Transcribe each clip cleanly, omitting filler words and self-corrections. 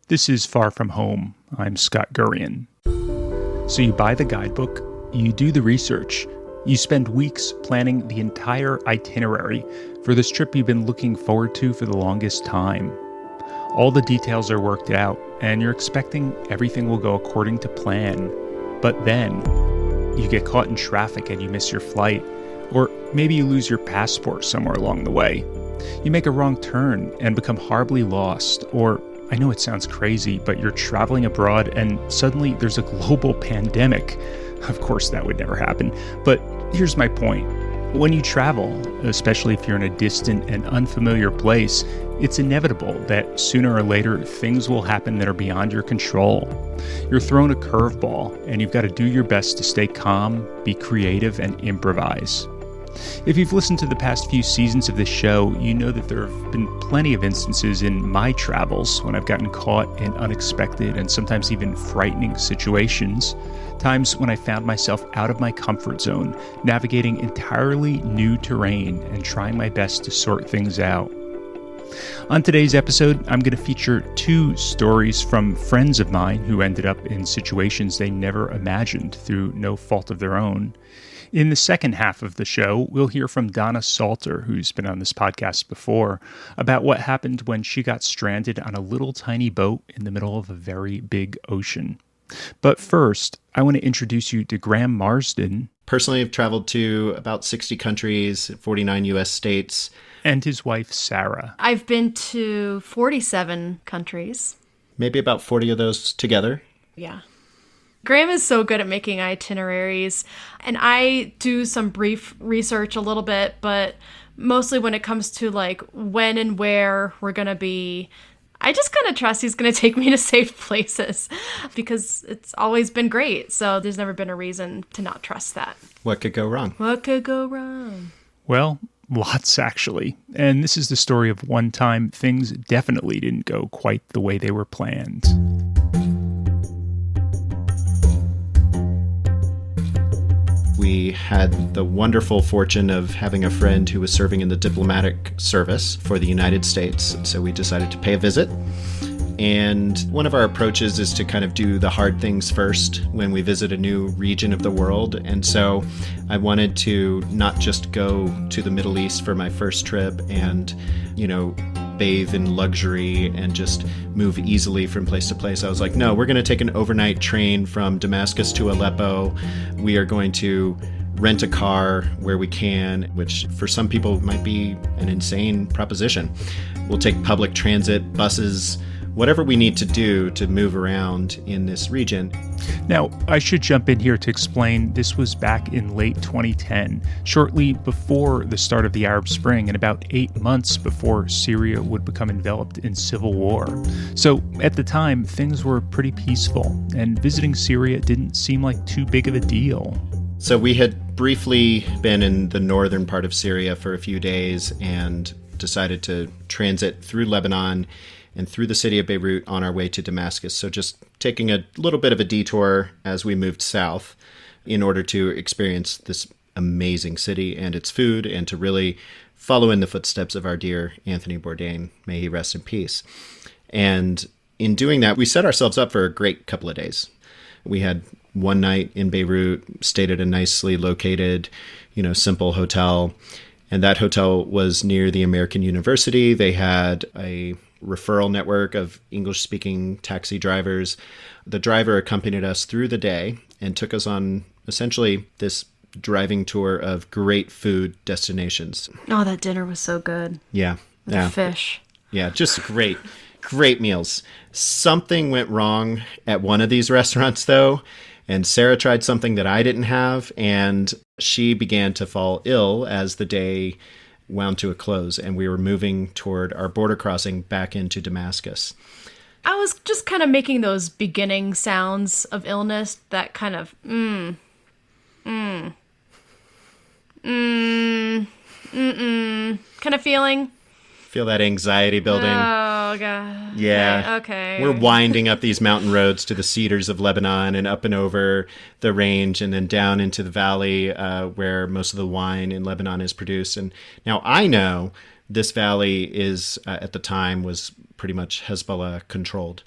This is Far From Home. I'm Scott Gurian. So you buy the guidebook, you do the research, you spend weeks planning the entire itinerary for this trip you've been looking forward to for the longest time. All the details are worked out, and you're expecting everything will go according to plan. But then, you get caught in traffic and you miss your flight, or maybe you lose your passport somewhere along the way. You make a wrong turn and become horribly lost, or I know it sounds crazy, but you're traveling abroad and suddenly there's a global pandemic. Of course, that would never happen. But here's my point. When you travel, especially if you're in a distant and unfamiliar place, it's inevitable that sooner or later things will happen that are beyond your control. You're thrown a curveball, and you've got to do your best to stay calm, be creative, and improvise. If you've listened to the past few seasons of this show, you know that there have been plenty of instances in my travels when I've gotten caught in unexpected and sometimes even frightening situations. Times when I found myself out of my comfort zone, navigating entirely new terrain and trying my best to sort things out. On today's episode, I'm going to feature two stories from friends of mine who ended up in situations they never imagined through no fault of their own. In the second half of the show, we'll hear from Donna Salter, who's been on this podcast before, about what happened when she got stranded on a little tiny boat in the middle of a very big ocean. But first, I want to introduce you to Graham Marsden. Personally, I've traveled to about 60 countries, 49 U.S. states. And his wife, Sarah. I've been to 47 countries. Maybe about 40 of those together. Yeah. Graham is so good at making itineraries, and I do some brief research a little bit, but mostly when it comes to like when and where we're going to be, I just kind of trust he's going to take me to safe places because it's always been great. So there's never been a reason to not trust that. What could go wrong? What could go wrong? Well, lots actually. And this is the story of one time things definitely didn't go quite the way they were planned. We had the wonderful fortune of having a friend who was serving in the diplomatic service for the United States. So we decided to pay a visit. And one of our approaches is to kind of do the hard things first when we visit a new region of the world. And so I wanted to not just go to the Middle East for my first trip and, bathe in luxury and just move easily from place to place. I was like, no, we're going to take an overnight train from Damascus to Aleppo. We are going to rent a car where we can, which for some people might be an insane proposition. We'll take public transit, buses, whatever we need to do to move around in this region. Now, I should jump in here to explain this was back in late 2010, shortly before the start of the Arab Spring and about 8 months before Syria would become enveloped in civil war. So at the time, things were pretty peaceful, and visiting Syria didn't seem like too big of a deal. So we had briefly been in the northern part of Syria for a few days and decided to transit through Lebanon and through the city of Beirut on our way to Damascus. So just taking a little bit of a detour as we moved south in order to experience this amazing city and its food and to really follow in the footsteps of our dear Anthony Bourdain. May he rest in peace. And in doing that, we set ourselves up for a great couple of days. We had one night in Beirut, stayed at a nicely located, simple hotel. And that hotel was near the American University. They had a referral network of English-speaking taxi drivers. The driver accompanied us through the day and took us on essentially this driving tour of great food destinations. Oh, that dinner was so good. Yeah. With the fish. Yeah, just great meals. Something went wrong at one of these restaurants, though, and Sarah tried something that I didn't have, and she began to fall ill as the day wound to a close, and we were moving toward our border crossing back into Damascus. I was just kind of making those beginning sounds of illness, that kind of kind of feeling. Feel that anxiety building. Oh, God. Yeah. Okay. We're winding up these mountain roads to the cedars of Lebanon and up and over the range and then down into the valley where most of the wine in Lebanon is produced. And now I know this valley is, at the time, was pretty much Hezbollah controlled.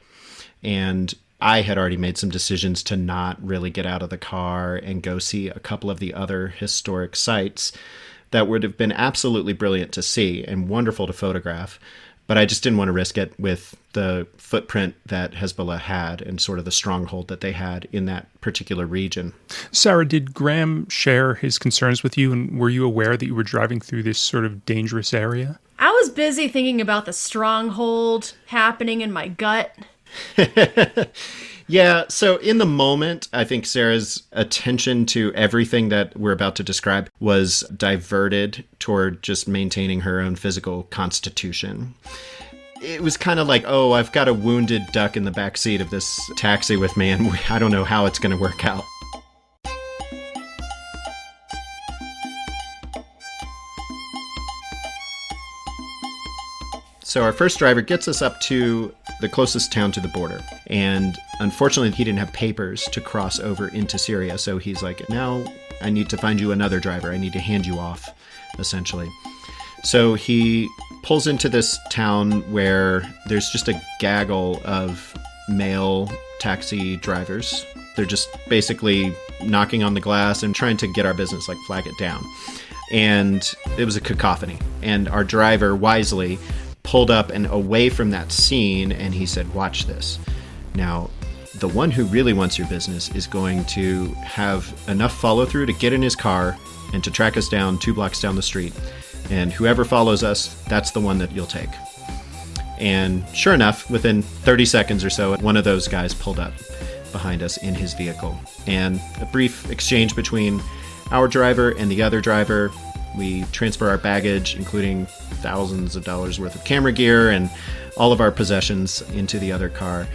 And I had already made some decisions to not really get out of the car and go see a couple of the other historic sites that would have been absolutely brilliant to see and wonderful to photograph. But I just didn't want to risk it with the footprint that Hezbollah had and sort of the stronghold that they had in that particular region. Sarah, did Graham share his concerns with you, and were you aware that you were driving through this sort of dangerous area? I was busy thinking about the stronghold happening in my gut. Yeah, so in the moment, I think Sarah's attention to everything that we're about to describe was diverted toward just maintaining her own physical constitution. It was kind of like, oh, I've got a wounded duck in the backseat of this taxi with me, and I don't know how it's going to work out. So our first driver gets us up to the closest town to the border. And unfortunately, he didn't have papers to cross over into Syria. So he's like, now I need to find you another driver. I need to hand you off, essentially. So he pulls into this town where there's just a gaggle of male taxi drivers. They're just basically knocking on the glass and trying to get our business, like flag it down. And it was a cacophony. And our driver wisely pulled up and away from that scene, and he said, watch this. Now, the one who really wants your business is going to have enough follow through to get in his car and to track us down 2 blocks down the street. And whoever follows us, that's the one that you'll take. And sure enough, within 30 seconds or so, one of those guys pulled up behind us in his vehicle. And a brief exchange between our driver and the other driver. We transfer our baggage, including thousands of dollars worth of camera gear and all of our possessions, into the other car.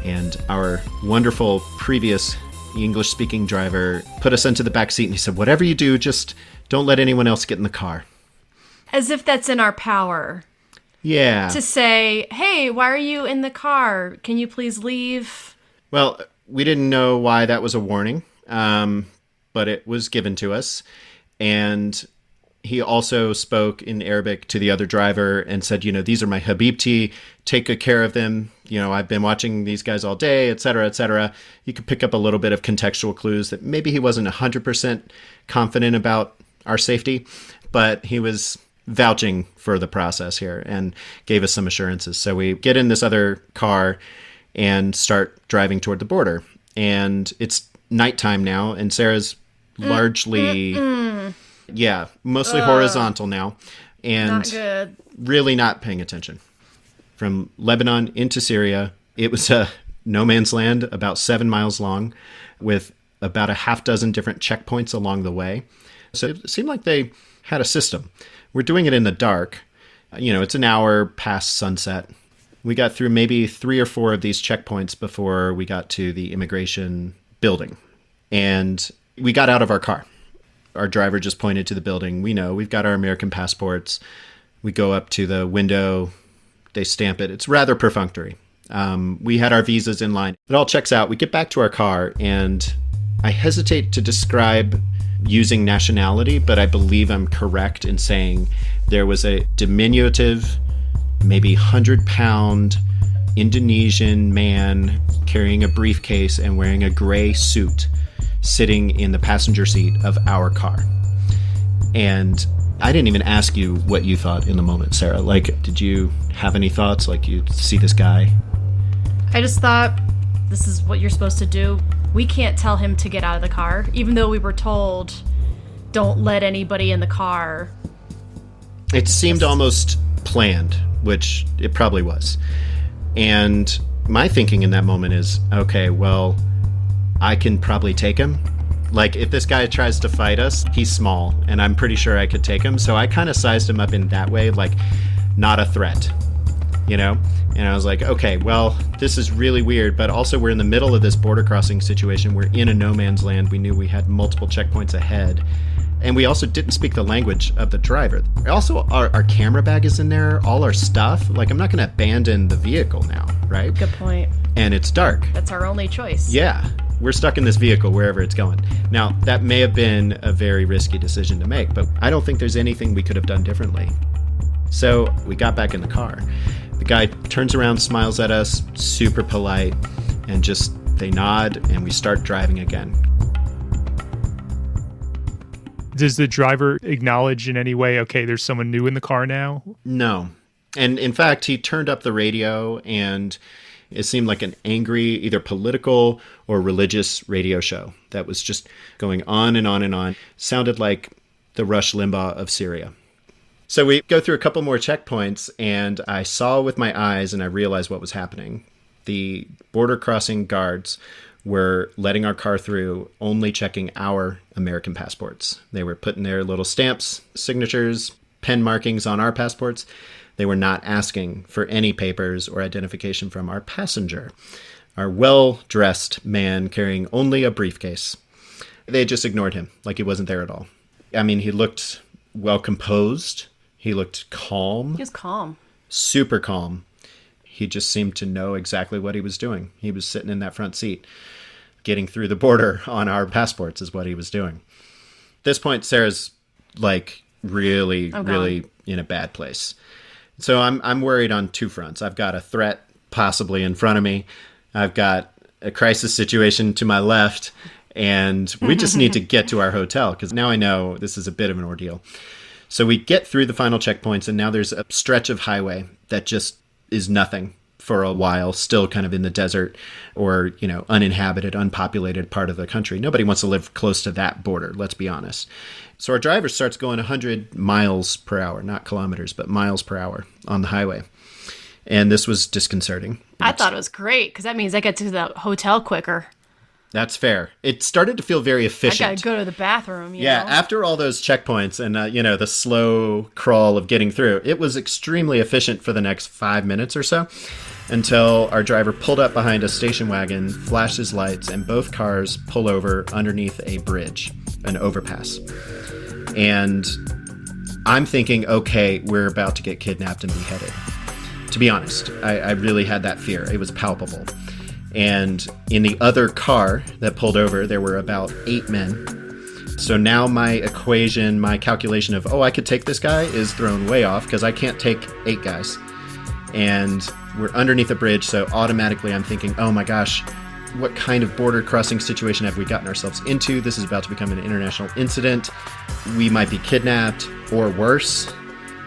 And our wonderful previous English-speaking driver put us into the back seat, and he said, whatever you do, just don't let anyone else get in the car. As if that's in our power. Yeah. To say, hey, why are you in the car? Can you please leave? Well, we didn't know why that was a warning, but it was given to us. And he also spoke in Arabic to the other driver and said, these are my Habibti, take good care of them. I've been watching these guys all day, et cetera, et cetera. You could pick up a little bit of contextual clues that maybe he wasn't 100% confident about our safety, but he was vouching for the process here and gave us some assurances. So we get in this other car and start driving toward the border. And it's nighttime now, and Sarah's largely... Yeah, mostly horizontal now, and not good. Really not paying attention. From Lebanon into Syria, it was a no man's land about 7 miles long with about a half dozen different checkpoints along the way. So it seemed like they had a system. We're doing it in the dark. It's an hour past sunset. We got through maybe 3 or 4 of these checkpoints before we got to the immigration building. And we got out of our car. Our driver just pointed to the building. We know we've got our American passports. We go up to the window. They stamp it. It's rather perfunctory. We had our visas in line. It all checks out. We get back to our car, and I hesitate to describe using nationality, but I believe I'm correct in saying there was a diminutive, maybe 100-pound Indonesian man carrying a briefcase and wearing a gray suit sitting in the passenger seat of our car. And I didn't even ask you what you thought in the moment, Sarah. Did you have any thoughts? You see this guy? I just thought, this is what you're supposed to do. We can't tell him to get out of the car, even though we were told, don't let anybody in the car. It seemed almost planned, which it probably was. And my thinking in that moment is, okay, well, I can probably take him. If this guy tries to fight us, he's small, and I'm pretty sure I could take him. So I kind of sized him up in that way, not a threat, And I was like, okay, well, this is really weird, but also we're in the middle of this border crossing situation. We're in a no man's land. We knew we had multiple checkpoints ahead. And we also didn't speak the language of the driver. Also, our camera bag is in there, all our stuff. I'm not going to abandon the vehicle now, right? Good point. And it's dark. That's our only choice. Yeah. We're stuck in this vehicle wherever it's going. Now, that may have been a very risky decision to make, but I don't think there's anything we could have done differently. So we got back in the car The guy turns around, smiles at us, super polite, and just they nod, and we start driving again. Does the driver acknowledge in any way, okay, there's someone new in the car now? No. And in fact, he turned up the radio, and it seemed like an angry, either political or religious radio show that was just going on and on and on. Sounded like the Rush Limbaugh of Syria. So we go through a couple more checkpoints, and I saw with my eyes, and I realized what was happening. The border crossing guards were letting our car through, only checking our American passports. They were putting their little stamps, signatures, pen markings on our passports. They were not asking for any papers or identification from our passenger, our well-dressed man carrying only a briefcase. They just ignored him like he wasn't there at all. I mean, he looked well-composed. He looked calm. He was calm. Super calm. He just seemed to know exactly what he was doing. He was sitting in that front seat. Getting through the border on our passports is what he was doing. At this point, Sarah's like really in a bad place. So I'm worried on two fronts. I've got a threat possibly in front of me. I've got a crisis situation to my left, and we just need to get to our hotel because now I know this is a bit of an ordeal. So we get through the final checkpoints, and now there's a stretch of highway that just is nothing for a while, still kind of in the desert or, uninhabited, unpopulated part of the country. Nobody wants to live close to that border, let's be honest. So our driver starts going 100 miles per hour, not kilometers, but miles per hour on the highway. And this was disconcerting. I thought it was great because that means I get to the hotel quicker. That's fair. It started to feel very efficient. I got to go to the bathroom, you know? After all those checkpoints and, the slow crawl of getting through, it was extremely efficient for the next 5 minutes or so until our driver pulled up behind a station wagon, flashed his lights, and both cars pull over underneath a bridge, an overpass. And I'm thinking, okay, we're about to get kidnapped and beheaded. To be honest, I really had that fear. It was palpable. And in the other car that pulled over, there were about 8 men. So now my equation, my calculation of, I could take this guy is thrown way off because I can't take 8 guys. And we're underneath a bridge, so automatically I'm thinking, oh my gosh, what kind of border crossing situation have we gotten ourselves into? This is about to become an international incident. We might be kidnapped or worse.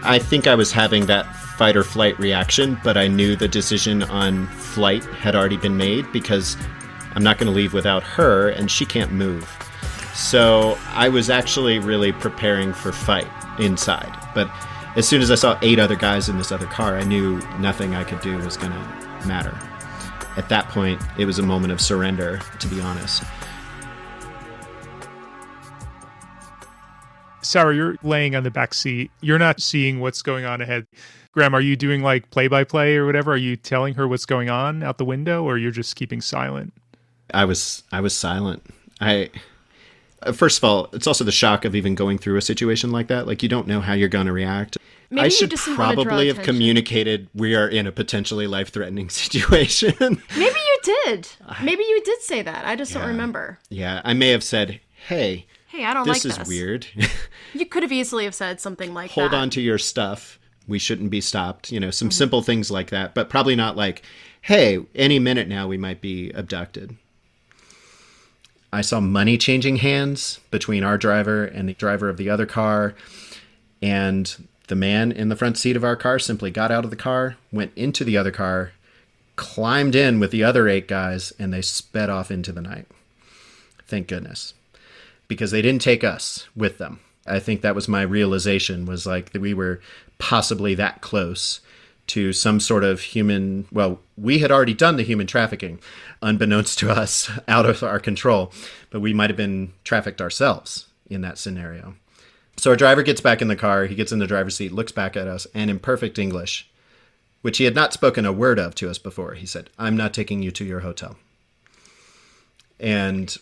I think I was having that fight or flight reaction, but I knew the decision on flight had already been made because I'm not going to leave without her and she can't move. So I was actually really preparing for fight inside. But as soon as I saw 8 other guys in this other car, I knew nothing I could do was going to matter. At that point, it was a moment of surrender, to be honest. Sarah, you're laying on the back seat. You're not seeing what's going on ahead. Graham, are you doing like play-by-play or whatever? Are you telling her what's going on out the window, or you're just keeping silent? I was silent. First of all, it's also the shock of even going through a situation like that. Like, you don't know how you're going to react. Maybe I should probably have attention. Communicated we are in a potentially life-threatening situation. Maybe you did. Maybe you did say that. I just don't remember. Yeah, I may have said, hey, I don't like this is weird. You could have easily have said something like Hold that. on to your stuff. We shouldn't be stopped. Some simple things like that, but probably not like, hey, any minute now we might be abducted. I saw money changing hands between our driver and the driver of the other car. And the man in the front seat of our car simply got out of the car, went into the other car, climbed in with the other 8 guys, and they sped off into the night. Thank goodness. Because they didn't take us with them. I think that was my realization, was like that we were possibly that close to some sort of human, well, we had already done the human trafficking, unbeknownst to us, out of our control, but we might have been trafficked ourselves in that scenario. So our driver gets back in the car, he gets in the driver's seat, looks back at us, and in perfect English, which he had not spoken a word of to us before, he said, "I'm not taking you to your hotel." And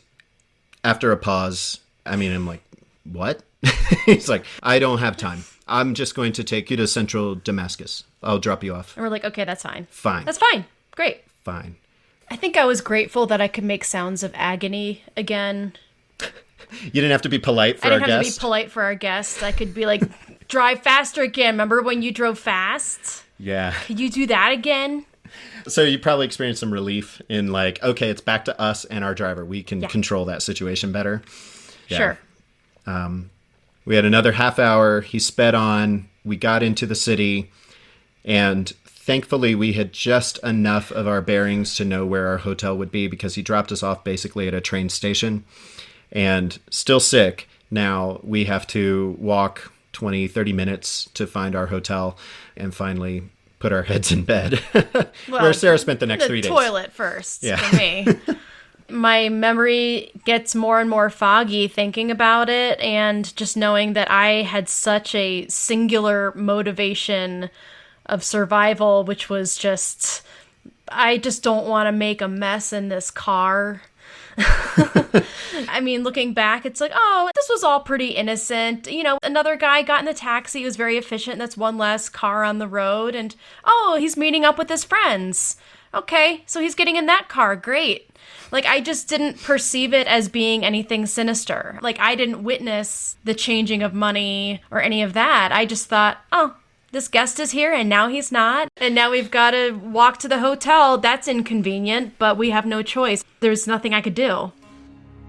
after a pause, I'm like, what? He's like, "I don't have time. I'm just going to take you to central Damascus. I'll drop you off." And we're like, okay, that's fine. Fine. That's fine. Great. Fine. I think I was grateful that I could make sounds of agony again. You didn't have to be polite for our guest? I didn't have to be polite for our guests. I could be like, drive faster again. Remember when you drove fast? Yeah. Could you do that again? So you probably experienced some relief in like, okay, it's back to us and our driver. We can control that situation better. Yeah. Sure. We had another half hour. He sped on. We got into the city. And thankfully, we had just enough of our bearings to know where our hotel would be because he dropped us off basically at a train station. And still sick. Now we have to walk 20, 30 minutes to find our hotel and finally put our heads in bed, where Sarah spent the next 3 days. The toilet first for me. My memory gets more and more foggy thinking about it, and just knowing that I had such a singular motivation of survival, which was just, I just don't want to make a mess in this car. I mean, looking back, it's like, oh, this was all pretty innocent. You know, another guy got in the taxi, he was very efficient. That's one less car on the road. And, oh, he's meeting up with his friends. Okay, so he's getting in that car. Great. Like, I just didn't perceive it as being anything sinister. Like, I didn't witness the changing of money or any of that. I just thought, oh, this guest is here and now he's not. And now we've got to walk to the hotel. That's inconvenient, but we have no choice. There's nothing I could do.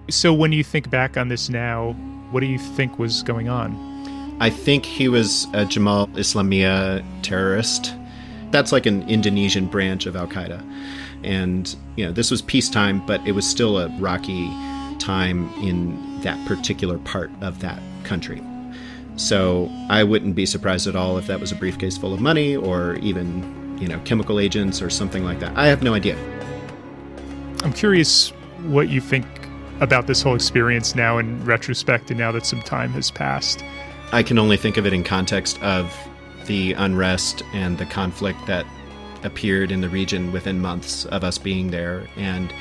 So when you think back on this now, what do you think was going on? I think he was a Jamal Islamiyah terrorist. That's like an Indonesian branch of Al-Qaeda. And, you know, this was peacetime, but it was still a rocky time in that particular part of that country. So I wouldn't be surprised at all if that was a briefcase full of money or even, you know, chemical agents or something like that. I have no idea. I'm curious what you think about this whole experience now in retrospect and now that some time has passed. I can only think of it in context of the unrest and the conflict that appeared in the region within months of us being there. And,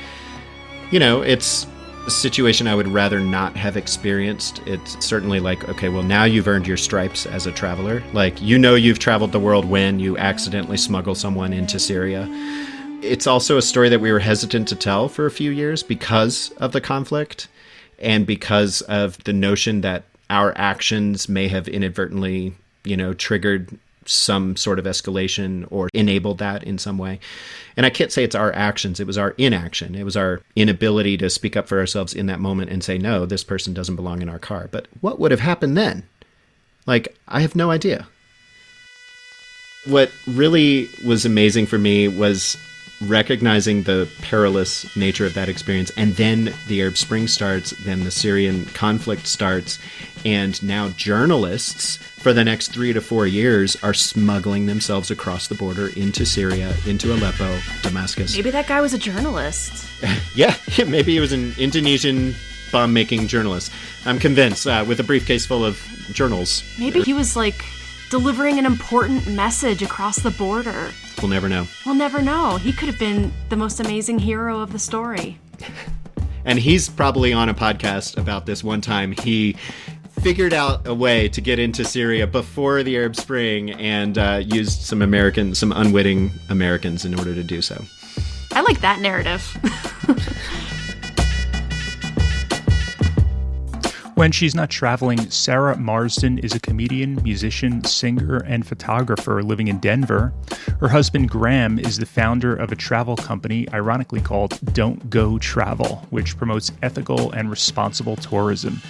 you know, it's a situation I would rather not have experienced. It's certainly like, okay, well, now you've earned your stripes as a traveler. Like, you know, you've traveled the world when you accidentally smuggle someone into Syria. It's also a story that we were hesitant to tell for a few years because of the conflict and because of the notion that our actions may have inadvertently, you know, triggered some sort of escalation or enabled that in some way. And I can't say it's our actions. It was our inaction. It was our inability to speak up for ourselves in that moment and say, no, this person doesn't belong in our car. But what would have happened then? Like, I have no idea. What really was amazing for me was recognizing the perilous nature of that experience. And then the Arab Spring starts, then the Syrian conflict starts, and now journalists for the next 3 to 4 years are smuggling themselves across the border into Syria, into Aleppo, Damascus. Maybe that guy was a journalist. Yeah, maybe he was an Indonesian bomb-making journalist. I'm convinced, with a briefcase full of journals. Maybe he was, like, delivering an important message across the border. We'll never know. We'll never know. He could have been the most amazing hero of the story. And he's probably on a podcast about this one time. He figured out a way to get into Syria before the Arab Spring and used some unwitting Americans in order to do so. I like that narrative. When she's not traveling, Sarah Marsden is a comedian, musician, singer, and photographer living in Denver. Her husband, Graham, is the founder of a travel company, ironically called Don't Go Travel, which promotes ethical and responsible tourism.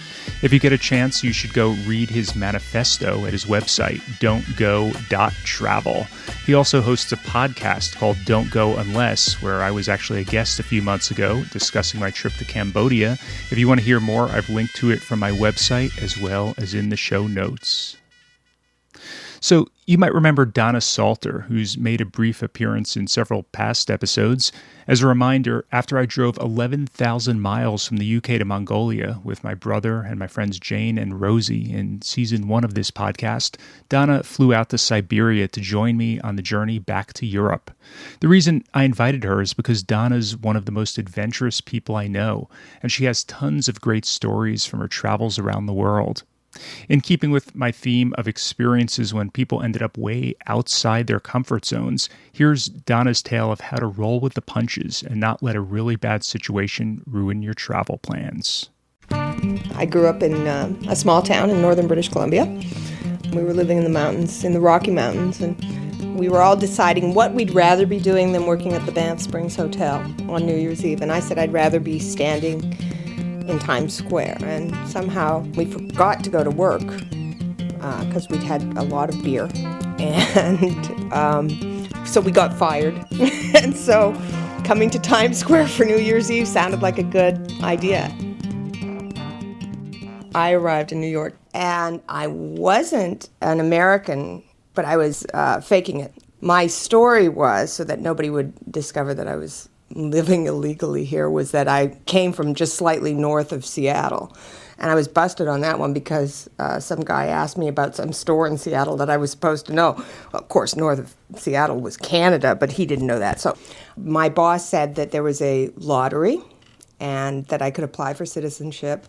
If you get a chance, you should go read his manifesto at his website, don'tgo.travel. He also hosts a podcast called Don't Go Unless, where I was actually a guest a few months ago discussing my trip to Cambodia. If you want to hear more, I've linked to it from my website as well as in the show notes. So you might remember Donna Salter, who's made a brief appearance in several past episodes. As a reminder, after I drove 11,000 miles from the UK to Mongolia with my brother and my friends Jane and Rosie in season 1 of this podcast, Donna flew out to Siberia to join me on the journey back to Europe. The reason I invited her is because Donna's one of the most adventurous people I know, and she has tons of great stories from her travels around the world. In keeping with my theme of experiences when people ended up way outside their comfort zones, here's Donna's tale of how to roll with the punches and not let a really bad situation ruin your travel plans. I grew up in a small town in northern British Columbia. We were living in the mountains, in the Rocky Mountains, and We were all deciding what we'd rather be doing than working at the Banff Springs Hotel on New Year's Eve. And I said I'd rather be standing in Times Square. And somehow we forgot to go to work because we'd had a lot of beer. And so we got fired. And so coming to Times Square for New Year's Eve sounded like a good idea. I arrived in New York, and I wasn't an American, but I was faking it. My story was, so that nobody would discover that I was living illegally here, was that I came from just slightly north of Seattle. And I was busted on that one because some guy asked me about some store in Seattle that I was supposed to know. Well, of course, north of Seattle was Canada, but he didn't know that. So my boss said that there was a lottery and that I could apply for citizenship.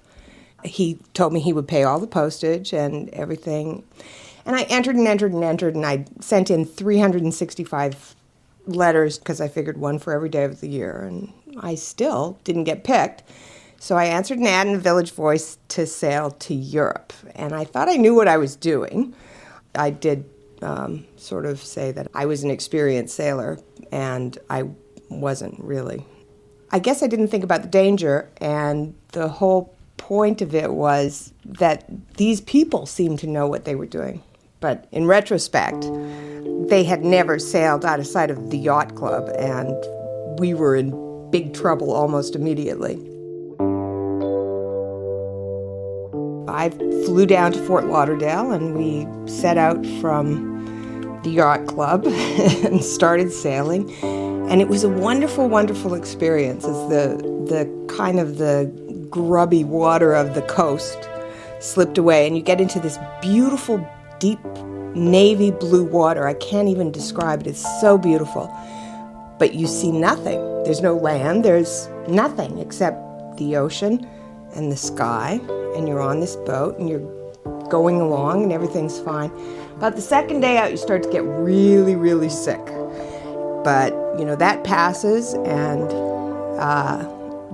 He told me he would pay all the postage and everything. And I entered, and I sent in 365 letters because I figured one for every day of the year. And I still didn't get picked. So I answered an ad in the Village Voice to sail to Europe. And I thought I knew what I was doing. I did sort of say that I was an experienced sailor, and I wasn't really. I guess I didn't think about the danger, and the whole point of it was that these people seemed to know what they were doing. But in retrospect, they had never sailed out of sight of the yacht club, and we were in big trouble almost immediately. I flew down to Fort Lauderdale, and we set out from the yacht club and started sailing. And it was a wonderful, wonderful experience as the kind of the grubby water of the coast slipped away, and you get into this beautiful, deep navy blue water. I can't even describe it. It's so beautiful. But you see nothing. There's no land. There's nothing except the ocean and the sky. And you're on this boat, and you're going along, and everything's fine. About the second day out, you start to get really, really sick. But, that passes, and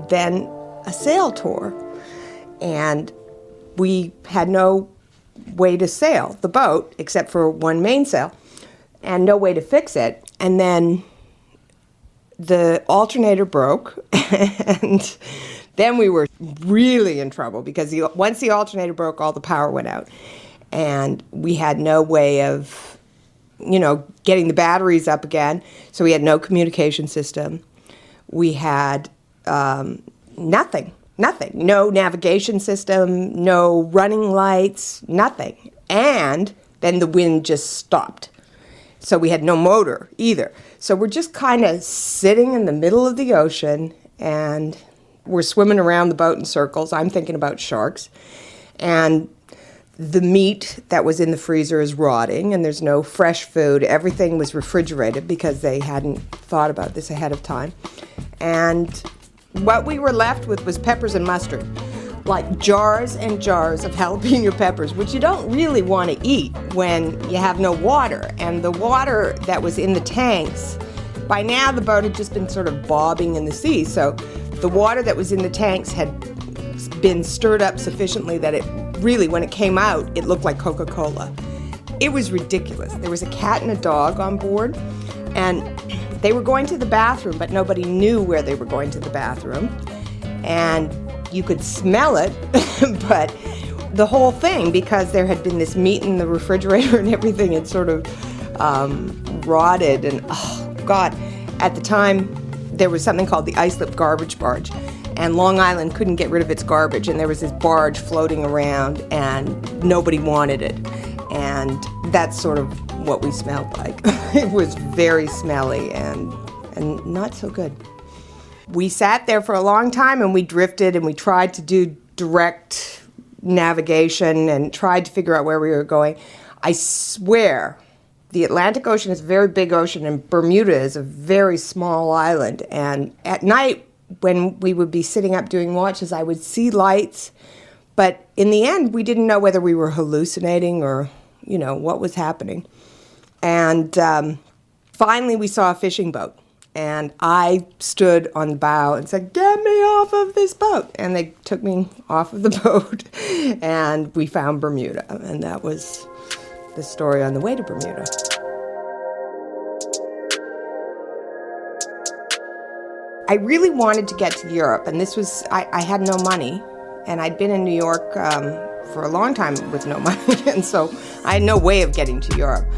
then a sail tour. And we had no way to sail the boat except for one mainsail and no way to fix it. And then the alternator broke, and then we were really in trouble because once the alternator broke, all the power went out. And we had no way of, getting the batteries up again. So we had no communication system. We had nothing. No navigation system, no running lights, nothing. And then the wind just stopped. So we had no motor either. So we're just kind of sitting in the middle of the ocean, and we're swimming around the boat in circles. I'm thinking about sharks. And the meat that was in the freezer is rotting, and there's no fresh food. Everything was refrigerated because they hadn't thought about this ahead of time. And what we were left with was peppers and mustard, like jars and jars of jalapeno peppers, which you don't really want to eat when you have no water. And the water that was in the tanks, by now the boat had just been sort of bobbing in the sea. So the water that was in the tanks had been stirred up sufficiently that it really, when it came out, it looked like Coca-Cola. It was ridiculous. There was a cat and a dog on board, and they were going to the bathroom, but nobody knew where they were going to the bathroom. And you could smell it, but the whole thing, because there had been this meat in the refrigerator and everything, had sort of rotted. And, oh, God, at the time, there was something called the Islip garbage barge. And Long Island couldn't get rid of its garbage, and there was this barge floating around, and nobody wanted it. And that's sort of what we smelled like. It was very smelly and not so good. We sat there for a long time, and we drifted, and we tried to do direct navigation and tried to figure out where we were going. I swear, the Atlantic Ocean is a very big ocean, and Bermuda is a very small island. And at night, when we would be sitting up doing watches, I would see lights. But in the end, we didn't know whether we were hallucinating or, what was happening. And finally, we saw a fishing boat. And I stood on the bow and said, "Get me off of this boat." And they took me off of the boat, and we found Bermuda. And that was the story on the way to Bermuda. I really wanted to get to Europe, and this was, I had no money, and I'd been in New York for a long time with no money, and so I had no way of getting to Europe.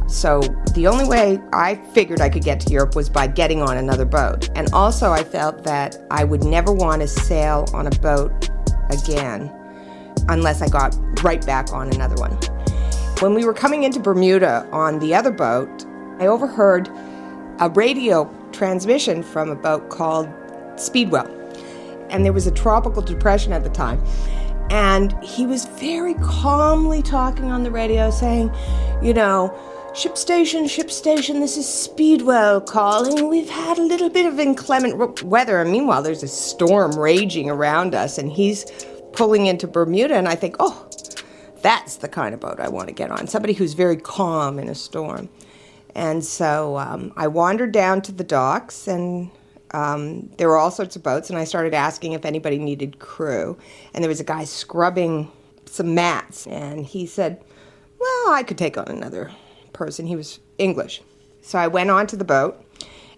So the only way I figured I could get to Europe was by getting on another boat. And also I felt that I would never want to sail on a boat again unless I got right back on another one. When we were coming into Bermuda on the other boat, I overheard a radio transmission from a boat called Speedwell. And there was a tropical depression at the time. And he was very calmly talking on the radio saying, you know, ship station, this is Speedwell calling. We've had a little bit of inclement weather. And meanwhile, there's a storm raging around us, and he's pulling into Bermuda. And I think, oh, that's the kind of boat I want to get on, somebody who's very calm in a storm. And so I wandered down to the docks, and there were all sorts of boats, and I started asking if anybody needed crew. And there was a guy scrubbing some mats, and he said, well, I could take on another person. He was English. So I went onto the boat,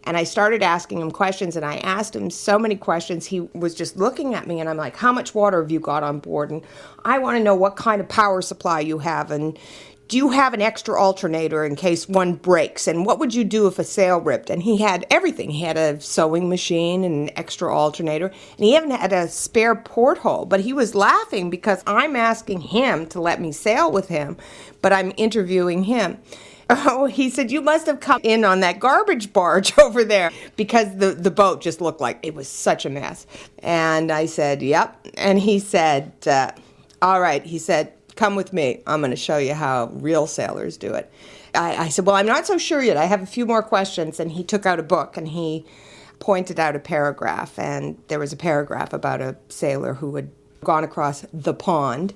and I started asking him questions, and I asked him so many questions. He was just looking at me, and I'm like, how much water have you got on board? And I want to know what kind of power supply you have, and do you have an extra alternator in case one breaks? And what would you do if a sail ripped? And he had everything. He had a sewing machine and an extra alternator. And he even had a spare porthole. But he was laughing because I'm asking him to let me sail with him, but I'm interviewing him. Oh, he said, you must have come in on that garbage barge over there, because the boat just looked like it was such a mess. And I said, yep. And he said, all right. He said, come with me. I'm going to show you how real sailors do it. I said, well, I'm not so sure yet. I have a few more questions. And he took out a book, and he pointed out a paragraph. And there was a paragraph about a sailor who had gone across the pond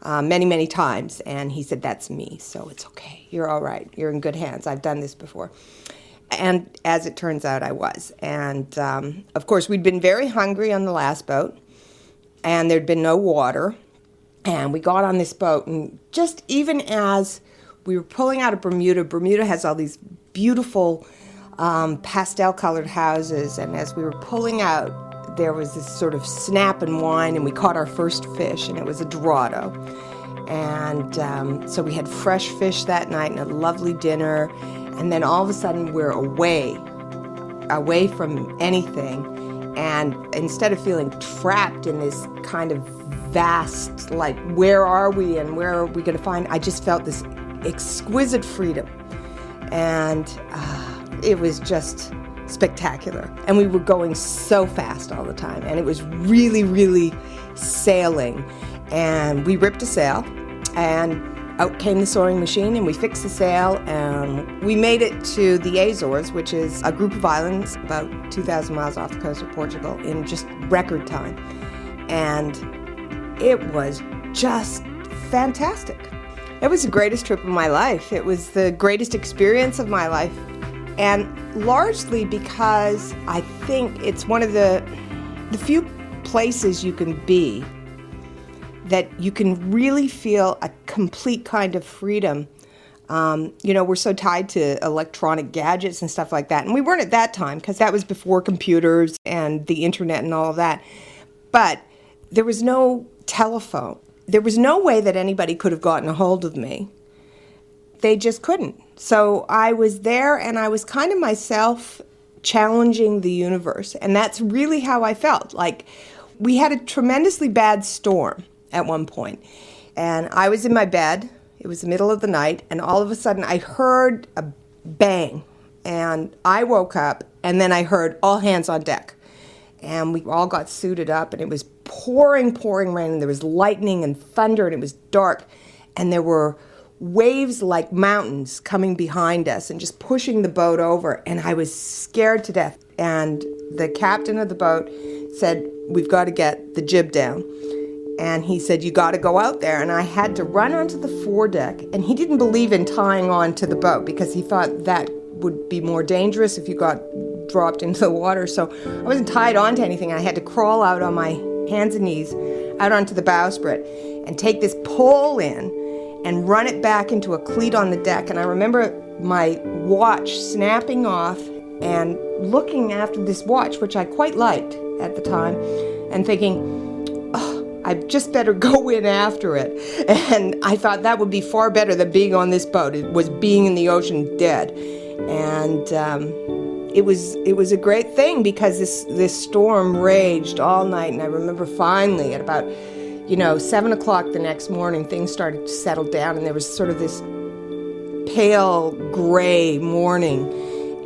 many, many times. And he said, that's me. So it's okay. You're all right. You're in good hands. I've done this before. And as it turns out, I was. And of course, we'd been very hungry on the last boat, and there'd been no water. And we got on this boat, and just even as we were pulling out of Bermuda, Bermuda has all these beautiful pastel-colored houses, and as we were pulling out, there was this sort of snap and whine, and we caught our first fish, and it was a dorado. And so we had fresh fish that night and a lovely dinner, and then all of a sudden we're away from anything, and instead of feeling trapped in this kind of vast, like, where are we and where are we going to find, I just felt this exquisite freedom. And it was just spectacular. And we were going so fast all the time. And it was really, really sailing. And we ripped a sail, and out came the sewing machine, and we fixed the sail, and we made it to the Azores, which is a group of islands about 2,000 miles off the coast of Portugal, in just record time. And it was just fantastic. It was the greatest trip of my life. It was the greatest experience of my life. And largely because I think it's one of the few places you can be that you can really feel a complete kind of freedom. We're so tied to electronic gadgets and stuff like that. And we weren't at that time, because that was before computers and the internet and all of that. But there was no telephone. There was no way that anybody could have gotten a hold of me. They just couldn't. So I was there, and I was kind of myself challenging the universe. And that's really how I felt. Like, we had a tremendously bad storm at one point. And I was in my bed. It was the middle of the night. And all of a sudden, I heard a bang. And I woke up, and then I heard all hands on deck. And we all got suited up, and it was pouring rain, and there was lightning and thunder, and it was dark, and there were waves like mountains coming behind us and just pushing the boat over, and I was scared to death. And the captain of the boat said, we've got to get the jib down. And he said, you got to go out there. And I had to run onto the foredeck, and he didn't believe in tying on to the boat because he thought that would be more dangerous if you got dropped into the water. So I wasn't tied on to anything. I had to crawl out on my hands and knees out onto the bowsprit and take this pole in and run it back into a cleat on the deck. And I remember my watch snapping off and looking after this watch, which I quite liked at the time, and thinking, I just better go in after it. And I thought that would be far better than being on this boat. It was being in the ocean dead. And it was a great thing because this storm raged all night. And I remember finally at about 7 o'clock the next morning, things started to settle down, and there was sort of this pale gray morning,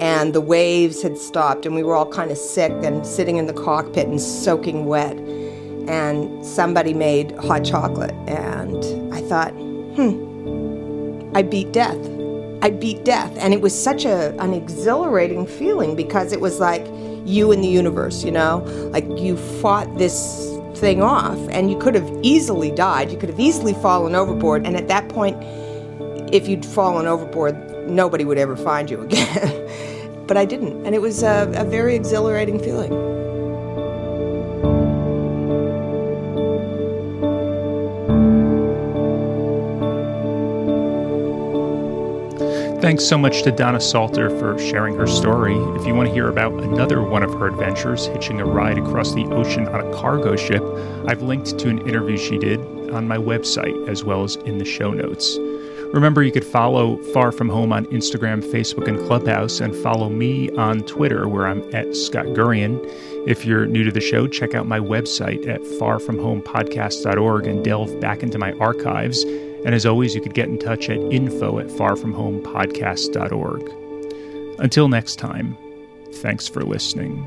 and the waves had stopped, and we were all kind of sick and sitting in the cockpit and soaking wet. And somebody made hot chocolate, and I thought, I beat death. I beat death. And it was such an exhilarating feeling because it was like you in the universe, like you fought this thing off, and you could have easily died. You could have easily fallen overboard, and at that point, if you'd fallen overboard, nobody would ever find you again. But I didn't, and it was a very exhilarating feeling. Thanks so much to Donna Salter for sharing her story. If you want to hear about another one of her adventures, hitching a ride across the ocean on a cargo ship, I've linked to an interview she did on my website as well as in the show notes. Remember, you could follow Far From Home on Instagram, Facebook, and Clubhouse, and follow me on Twitter, where I'm at Scott Gurian. If you're new to the show, check out my website at farfromhomepodcast.org and delve back into my archives. And as always, you could get in touch at info@farfromhomepodcast.org. Until next time, thanks for listening.